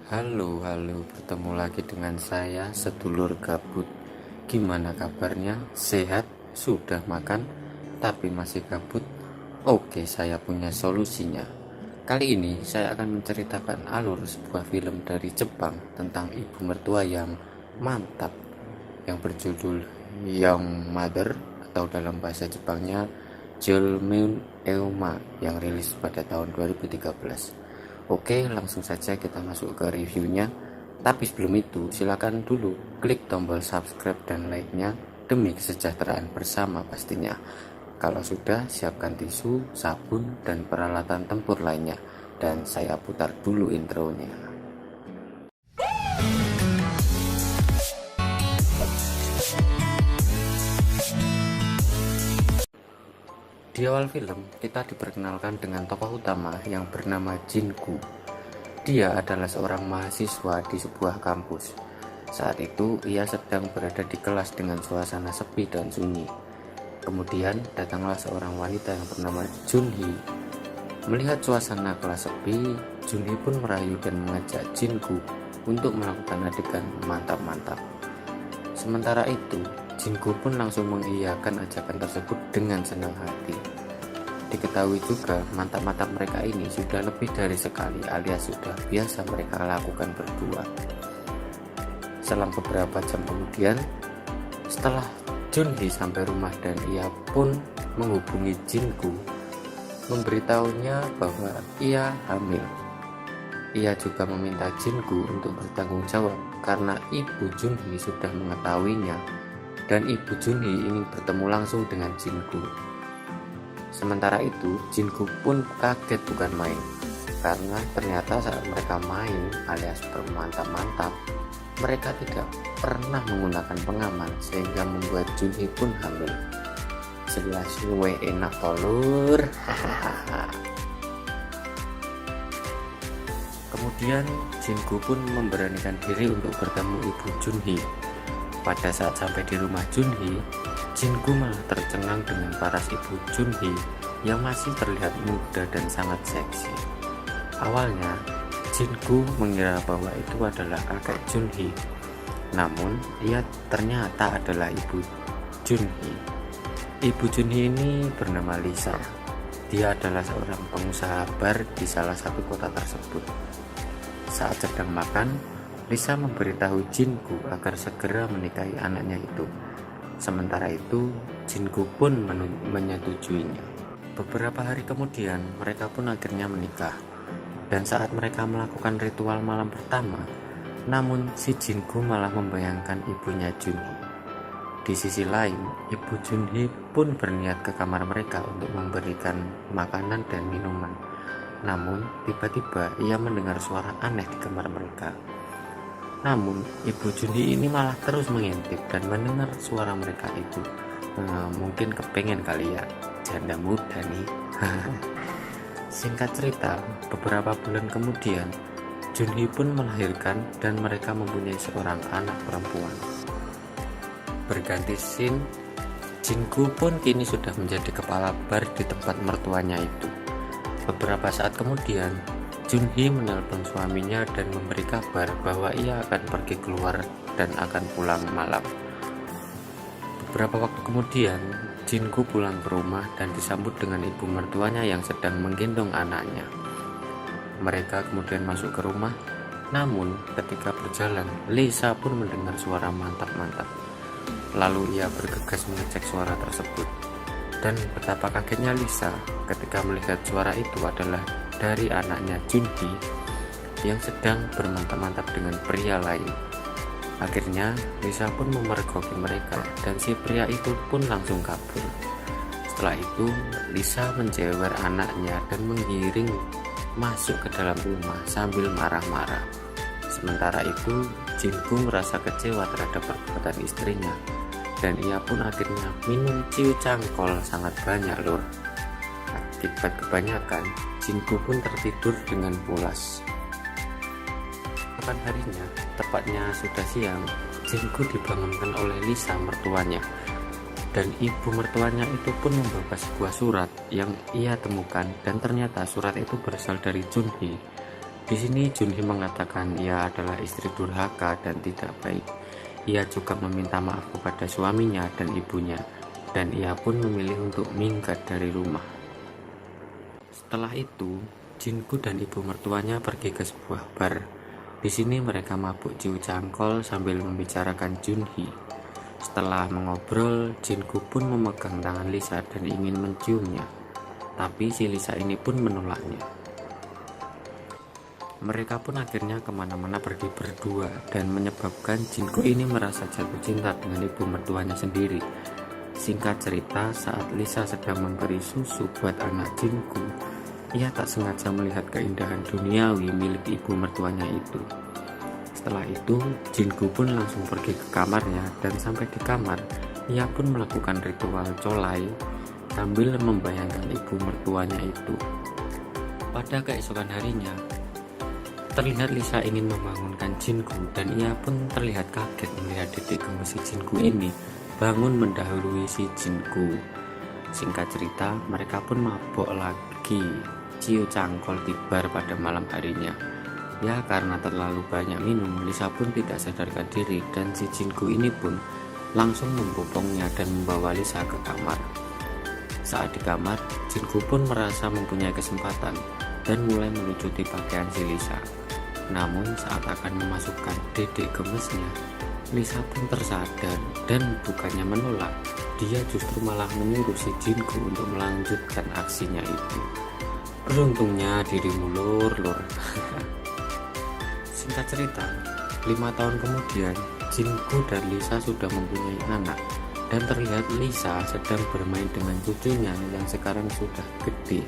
Halo, bertemu lagi dengan saya, sedulur gabut. Gimana kabarnya? Sehat? Sudah makan? Tapi masih gabut? Oke, saya punya solusinya. Kali ini saya akan menceritakan alur sebuah film dari Jepang tentang ibu mertua yang mantap, yang berjudul Young Mother, atau dalam bahasa Jepangnya Jolmeun Euma, yang rilis pada tahun 2013. Oke, langsung saja kita masuk ke reviewnya. Tapi sebelum itu, silakan dulu klik tombol subscribe dan like-nya demi kesejahteraan bersama pastinya. Kalau sudah, siapkan tisu, sabun, dan peralatan tempur lainnya. Dan saya putar dulu intronya. Di awal film, kita diperkenalkan dengan tokoh utama yang bernama Jinku. Dia adalah seorang mahasiswa di sebuah kampus. Saat itu, ia sedang berada di kelas dengan suasana sepi dan sunyi. Kemudian, datanglah seorang wanita yang bernama Junhee. Melihat suasana kelas sepi, Junhee pun merayu dan mengajak Jinku untuk melakukan adegan mantap-mantap. Sementara itu, Jinku pun langsung mengiyakan ajakan tersebut dengan senang hati. Diketahui juga mantap-mantap mereka ini sudah lebih dari sekali, alias sudah biasa mereka lakukan berdua. Selang beberapa jam kemudian, setelah Junhee sampai rumah dan ia pun menghubungi Jinku, memberitahunya bahwa ia hamil. Ia juga meminta Jinku untuk bertanggung jawab karena ibu Junhee sudah mengetahuinya dan ibu Junhee ingin bertemu langsung dengan Jinku. Sementara itu, Jinku pun kaget bukan main, karena ternyata saat mereka main alias bermantap-mantap, mereka tidak pernah menggunakan pengaman sehingga membuat Junhee pun hamil. Jelas luwe enak tolur. Kemudian Jinku pun memberanikan diri untuk bertemu ibu Junhee. Pada saat sampai di rumah Junhee, Jinku malah tercengang dengan paras ibu Junhee yang masih terlihat muda dan sangat seksi. Awalnya, Jinku mengira bahwa itu adalah kakek Junhee. Namun, ia ternyata adalah ibu Junhee. Ibu Junhee ini bernama Lisa. Dia adalah seorang pengusaha bar di salah satu kota tersebut. Saat sedang makan, Lisa memberitahu Jinku agar segera menikahi anaknya itu. Sementara itu, Jinku pun menyetujuinya. Beberapa hari kemudian, mereka pun akhirnya menikah. Dan saat mereka melakukan ritual malam pertama, namun si Jinku malah membayangkan ibunya Junhee. Di sisi lain, ibu Junhee pun berniat ke kamar mereka untuk memberikan makanan dan minuman. Namun, tiba-tiba ia mendengar suara aneh di kamar mereka. Namun, ibu Junhee ini malah terus mengintip dan mendengar suara mereka itu. Mungkin kepengen kali ya, janda muda nih. Singkat cerita, beberapa bulan kemudian, Junhee pun melahirkan dan mereka mempunyai seorang anak perempuan. Berganti scene, Jinku pun kini sudah menjadi kepala bar di tempat mertuanya itu. Beberapa saat kemudian, Junhee menelpon suaminya dan memberi kabar bahwa ia akan pergi keluar dan akan pulang malam. Beberapa waktu kemudian, Jinku pulang ke rumah dan disambut dengan ibu mertuanya yang sedang menggendong anaknya. Mereka kemudian masuk ke rumah, namun ketika berjalan, Lisa pun mendengar suara mantap-mantap. Lalu ia bergegas mengecek suara tersebut. Dan betapa kagetnya Lisa ketika melihat suara itu adalah dari anaknya Junhee yang sedang bermantap-mantap dengan pria lain. Akhirnya Lisa pun memergoki mereka dan si pria itu pun langsung kabur. Setelah itu Lisa menjewer anaknya dan menggiring masuk ke dalam rumah sambil marah-marah. Sementara itu Jinku merasa kecewa terhadap perbuatan istrinya dan ia pun akhirnya minum ciu cangkol sangat banyak lur. Akibat kebanyakan, Jinku pun tertidur dengan pulas. Keesokan harinya, tepatnya sudah siang, Jinku dibangunkan oleh Lisa mertuanya. Dan ibu mertuanya itu pun membawa sebuah surat yang ia temukan dan ternyata surat itu berasal dari Junhee. Di sini Junhee mengatakan ia adalah istri durhaka dan tidak baik. Ia juga meminta maaf kepada suaminya dan ibunya, dan ia pun memilih untuk minggat dari rumah. Setelah itu, Jin-gu dan ibu mertuanya pergi ke sebuah bar. Di sini mereka mabuk ciu cangkol sambil membicarakan Junhee. Setelah mengobrol, Jin-gu pun memegang tangan Lisa dan ingin menciumnya, tapi si Lisa ini pun menolaknya. Mereka pun akhirnya kemana-mana pergi berdua dan menyebabkan Jin-gu ini merasa jatuh cinta dengan ibu mertuanya sendiri. Singkat cerita, saat Lisa sedang memberi susu buat anak Jin-gu, ia tak sengaja melihat keindahan duniawi milik ibu mertuanya itu. Setelah itu, Jin-gu pun langsung pergi ke kamarnya, dan sampai di kamar, ia pun melakukan ritual colai sambil membayangkan ibu mertuanya itu. Pada keesokan harinya, terlihat Lisa ingin membangunkan Jin-gu, dan ia pun terlihat kaget melihat dedek gemes si Jin-gu ini bangun mendahului si Jin-gu. Singkat cerita, mereka pun mabok lagi ciu cangkol di bar pada malam harinya. Ya, karena terlalu banyak minum, Lisa pun tidak sadarkan diri, dan si Jin-gu ini pun langsung membopongnya dan membawa Lisa ke kamar. Saat di kamar, Jin-gu pun merasa mempunyai kesempatan dan mulai melucuti pakaian si Lisa. Namun saat akan memasukkan dedek gemesnya, Lisa pun tersadar dan bukannya menolak, dia justru malah menyuruh si Jin-gu untuk melanjutkan aksinya itu. Beruntungnya dirimu lur. Singkat cerita, 5 tahun kemudian, Jin-gu dan Lisa sudah mempunyai anak, dan terlihat Lisa sedang bermain dengan cucunya yang sekarang sudah gede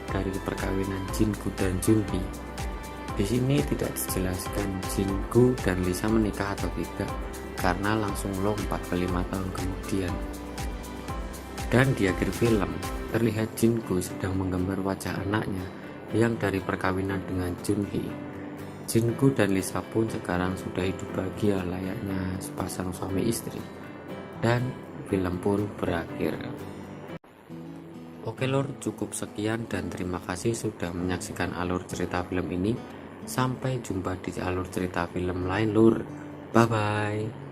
dari perkawinan Jin-gu dan Junhee. Di sini tidak dijelaskan Jin-gu dan Lisa menikah atau tidak, karena langsung lompat ke 5 tahun kemudian. Dan di akhir film, terlihat Jin-gu sedang menggambar wajah anaknya yang dari perkawinan dengan Junhee. Jin-gu dan Lisa pun sekarang sudah hidup bahagia layaknya sepasang suami istri. Dan film pun berakhir. Oke lur, cukup sekian dan terima kasih sudah menyaksikan alur cerita film ini. Sampai jumpa di alur cerita film lain lur. Bye bye.